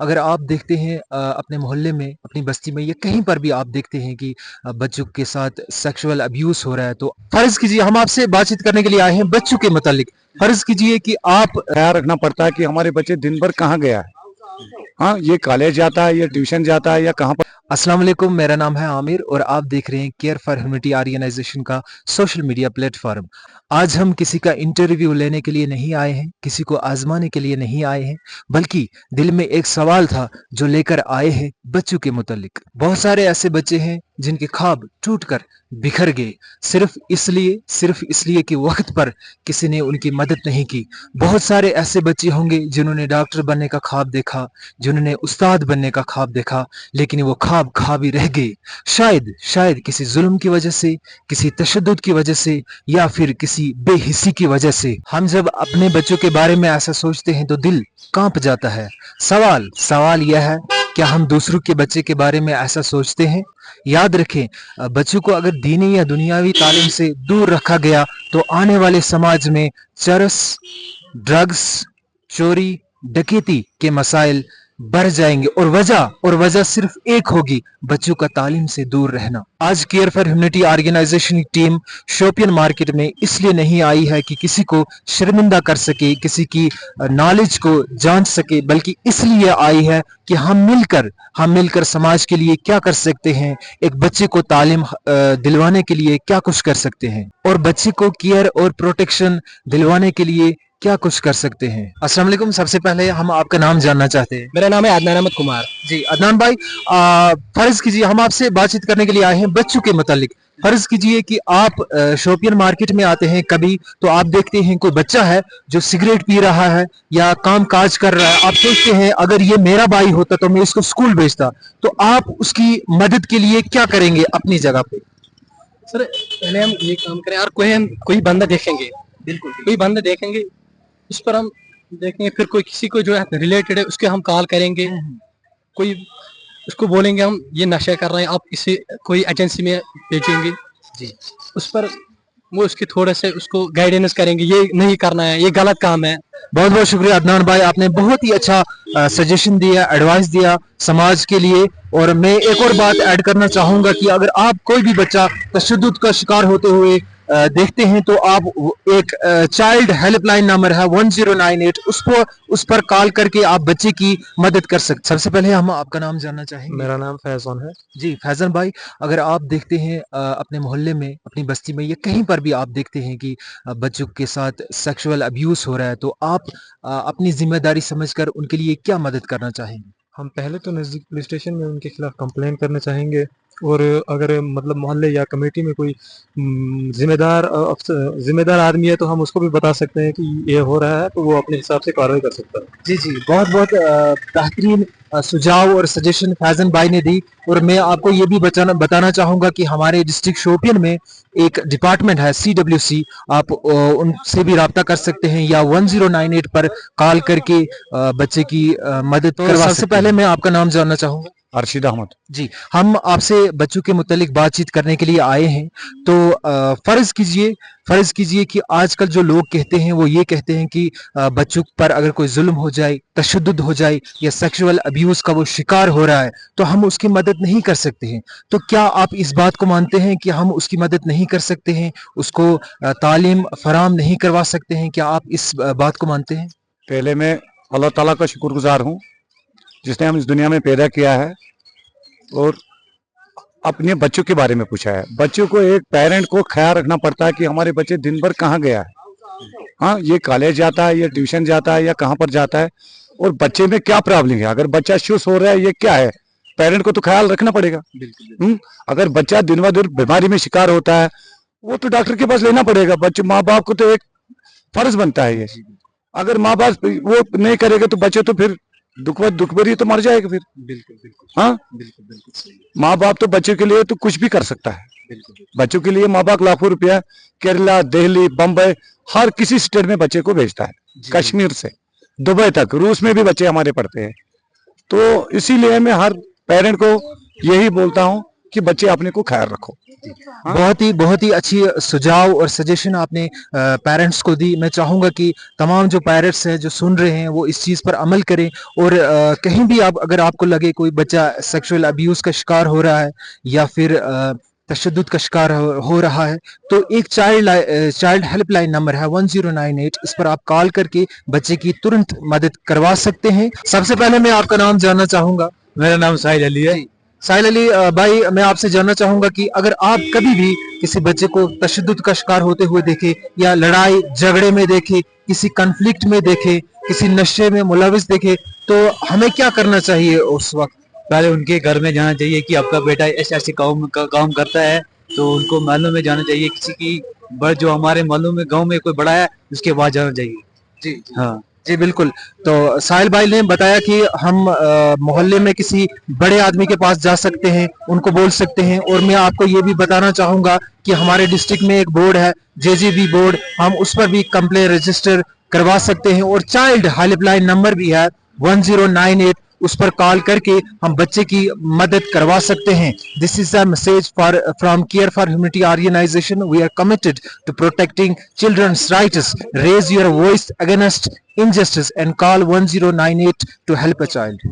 अगर आप देखते हैं अपने मोहल्ले में, अपनी बस्ती में या कहीं पर भी आप देखते हैं कि बच्चों के साथ सेक्सुअल अब्यूज हो रहा है, तो फर्ज कीजिए हम आपसे बातचीत करने के लिए आए हैं बच्चों के मुतालिक। फर्ज कीजिए कि आप ख्याल रखना पड़ता है कि हमारे बच्चे दिन भर कहाँ गया है। हाँ, ये कॉलेज जाता है, ये ट्यूशन जाता है या कहाँ पर। अस्सलाम वालेकुम, मेरा नाम है आमिर और आप देख रहे हैं केयर फॉर ह्यूमैनिटी ऑर्गेनाइजेशन का सोशल मीडिया प्लेटफॉर्म। आज हम किसी का इंटरव्यू लेने के लिए नहीं आए हैं, किसी को आजमाने के लिए नहीं आए हैं, बल्कि दिल में एक सवाल था जो लेकर आए हैं बच्चों के मुतालिक। बहुत सारे ऐसे बच्चे हैं जिनके ख्वाब टूटकर बिखर गए सिर्फ इसलिए कि वक्त पर किसी ने उनकी मदद नहीं की। बहुत सारे ऐसे बच्चे होंगे जिन्होंने डॉक्टर बनने का ख्वाब देखा, जिन्होंने उस्ताद बनने का ख्वाब देखा, लेकिन वो ख्वाब ख्वाब ही रह गए। शायद किसी जुल्म की वजह से, किसी तशद्दुद की वजह से या फिर किसी बेहिस्सी की वजह से। हम जब अपने बच्चों के बारे में ऐसा सोचते हैं तो दिल कांप जाता है। सवाल यह है, क्या हम दूसरों के बच्चे के बारे में ऐसा सोचते हैं? याद रखें, बच्चों को अगर दीनी या दुनियावी तालीम से दूर रखा गया तो आने वाले समाज में चरस, ड्रग्स, चोरी, डकैती के मसाइल बढ़ जाएंगे और वजह सिर्फ एक होगी, बच्चों का तालीम से दूर रहना। आज केयर फॉर ह्यूमैनिटी ऑर्गेनाइजेशन की टीम शोपियन मार्केट में इसलिए नहीं आई है कि किसी को शर्मिंदा कर सके, किसी की नॉलेज को जान सके, बल्कि इसलिए आई है कि हम मिलकर समाज के लिए क्या कर सकते हैं, एक बच्चे को तालीम दिलवाने के लिए क्या कुछ कर सकते हैं और बच्चे को केयर और प्रोटेक्शन दिलवाने के लिए क्या कुछ कर सकते हैं। अस्सलाम वालेकुम, सबसे पहले हम आपका नाम जानना चाहते हैं। मेरा नाम है अदनान अहमद कुमार। जी अदनान भाई, फर्ज कीजिए हम आपसे बातचीत करने के लिए आए हैं बच्चों के मुतालिक। फर्ज कीजिए कि आप शोपियन मार्केट में आते हैं कभी, तो आप देखते हैं कोई बच्चा है जो सिगरेट पी रहा है या काम काज कर रहा है। आप सोचते हैं अगर ये मेरा भाई होता तो मैं इसको स्कूल भेजता, तो आप उसकी मदद के लिए क्या करेंगे अपनी जगह पे? सर पहले हम ये काम करें यार, कोई बंदा देखेंगे, बिल्कुल कोई बंदा देखेंगे, उस पर हम देखेंगे, फिर कोई किसी को जो है रिलेटेड है उसके हम कॉल करेंगे। कोई उसको बोलेंगे हम ये नशा कर रहे हैं, आप किसी कोई एजेंसी में भेजेंगे जी, उस पर वो उसके थोड़े से उसको गाइडेंस करेंगे, ये नहीं करना है, ये गलत काम है। बहुत बहुत शुक्रिया अदनान भाई, आपने बहुत ही अच्छा सजेशन दिया, एडवाइस दिया समाज के लिए। और मैं एक और बात ऐड करना चाहूंगा कि अगर आप कोई भी बच्चा तशद्दुद का शिकार होते हुए देखते हैं तो आप एक चाइल्ड हेल्पलाइन नंबर है 1098, उस पर कॉल करके आप बच्चे की मदद कर सकते। सबसे पहले हम आपका नाम जानना चाहेंगे। मेरा नाम फैजन है। जी फैजन भाई, अगर आप देखते हैं अपने मोहल्ले में, अपनी बस्ती में या कहीं पर भी आप देखते हैं कि बच्चों के साथ सेक्सुअल अब्यूज हो रहा है, तो आप अपनी जिम्मेदारी समझकर उनके लिए क्या मदद करना चाहेंगे? हम पहले तो नज़दीक पुलिस स्टेशन में उनके खिलाफ कंप्लेन करना चाहेंगे, और अगर मतलब मोहल्ले या कमेटी में कोई जिम्मेदार आदमी है तो हम उसको भी बता सकते हैं कि ये हो रहा है, तो वो अपने हिसाब से कार्रवाई कर सकता है। जी जी, बहुत बहुत बेहतरीन सुझाव और सजेशन फैजन भाई ने दी। और मैं आपको ये भी बताना चाहूंगा कि हमारे डिस्ट्रिक्ट शोपियन में एक डिपार्टमेंट है CWC, आप उनसे भी राब्ता कर सकते हैं या 1098 पर कॉल करके बच्चे की मदद करवा सकते हैं। सबसे पहले मैं आपका नाम जानना चाहूंगा। अरशीद अहमद। जी, हम आपसे बच्चों के मुतालिक बातचीत करने के लिए आए हैं, तो फर्ज कीजिए कि आजकल जो लोग कहते हैं वो ये कहते हैं कि बच्चों पर अगर कोई जुल्म हो जाए, तशद्दुद हो जाए या सेक्सुअल अब्यूज का वो शिकार हो रहा है तो हम उसकी मदद नहीं कर सकते हैं। तो क्या आप इस बात को मानते हैं कि हम उसकी मदद नहीं कर सकते हैं, उसको तालीम फराम नहीं करवा सकते हैं? क्या आप इस बात को मानते हैं? पहले मैं अल्लाह ताला का शुक्रगुजार हूँ जिसने हम इस दुनिया में पैदा किया है और अपने बच्चों के बारे में पूछा है। बच्चों को, एक पेरेंट को ख्याल रखना पड़ता है कि हमारे बच्चे दिन भर कहाँ गया है। हाँ, ये कॉलेज जाता है, ये ट्यूशन जाता है या कहाँ पर जाता है, और बच्चे में क्या प्रॉब्लम है। अगर बच्चा शुश हो रहा है, ये क्या है, पेरेंट को तो ख्याल रखना पड़ेगा। अगर बच्चा दिन ब दिन बीमारी में शिकार होता है, वो तो डॉक्टर के पास लेना पड़ेगा। बच्चे, माँ बाप को तो एक फर्ज बनता है ये। अगर माँ बाप वो नहीं करेगा तो बच्चे तो फिर दुख भरी तो मर जाएगा फिर। बिल्कुल बिल्कुल, हाँ, बिल्कुल सही। माँ बाप तो बच्चों के लिए तो कुछ भी कर सकता है। बच्चों के लिए माँ बाप लाखों रुपया केरला, दिल्ली, बम्बई, हर किसी स्टेट में बच्चे को भेजता है, कश्मीर से दुबई तक, रूस में भी बच्चे हमारे पढ़ते हैं। तो इसीलिए मैं हर पेरेंट को यही बोलता हूँ कि बच्चे अपने को ख्याल रखो। बहुत ही अच्छी सुझाव और सजेशन आपने पेरेंट्स को दी। मैं चाहूंगा कि तमाम जो पेरेंट्स हैं जो सुन रहे हैं वो इस चीज़ पर अमल करें, और कहीं भी आप अगर आपको लगे कोई बच्चा सेक्सुअल अब्यूज़ का शिकार हो रहा है या फिर तशद्दुद का शिकार हो रहा है, तो एक चाइल्ड हेल्पलाइन नंबर है 1098, इस पर आप कॉल करके बच्चे की तुरंत मदद करवा सकते हैं। सबसे पहले मैं आपका नाम जानना चाहूंगा। मेरा नाम साहिल अली है। साहिल अली भाई, मैं आपसे जानना चाहूंगा कि अगर आप कभी भी किसी बच्चे को तशद्दुद का शिकार होते हुए देखे या लड़ाई झगड़े में देखे, किसी कन्फ्लिक्ट में देखे, किसी नशे में मुलविस देखे, तो हमें क्या करना चाहिए उस वक्त? पहले उनके घर में जाना चाहिए कि आपका बेटा ऐसे ऐसे काम करता है, तो उनको मालूम में जाना चाहिए। किसी की जो हमारे मालूम में गांव में कोई बड़ा है उसके बाद जाना चाहिए। जी हाँ जी बिल्कुल। तो साहिल भाई ने बताया कि हम मोहल्ले में किसी बड़े आदमी के पास जा सकते हैं, उनको बोल सकते हैं। और मैं आपको ये भी बताना चाहूंगा कि हमारे डिस्ट्रिक्ट में एक बोर्ड है JJB बोर्ड, हम उस पर भी कंप्लेन रजिस्टर करवा सकते हैं। और चाइल्ड हेल्पलाइन नंबर भी है 1098, उस पर कॉल करके हम बच्चे की मदद करवा सकते हैं। This is the message from care for humanity organization. We are committed to protecting childrens rights. Raise your voice against injustice and call 1098 to help a child.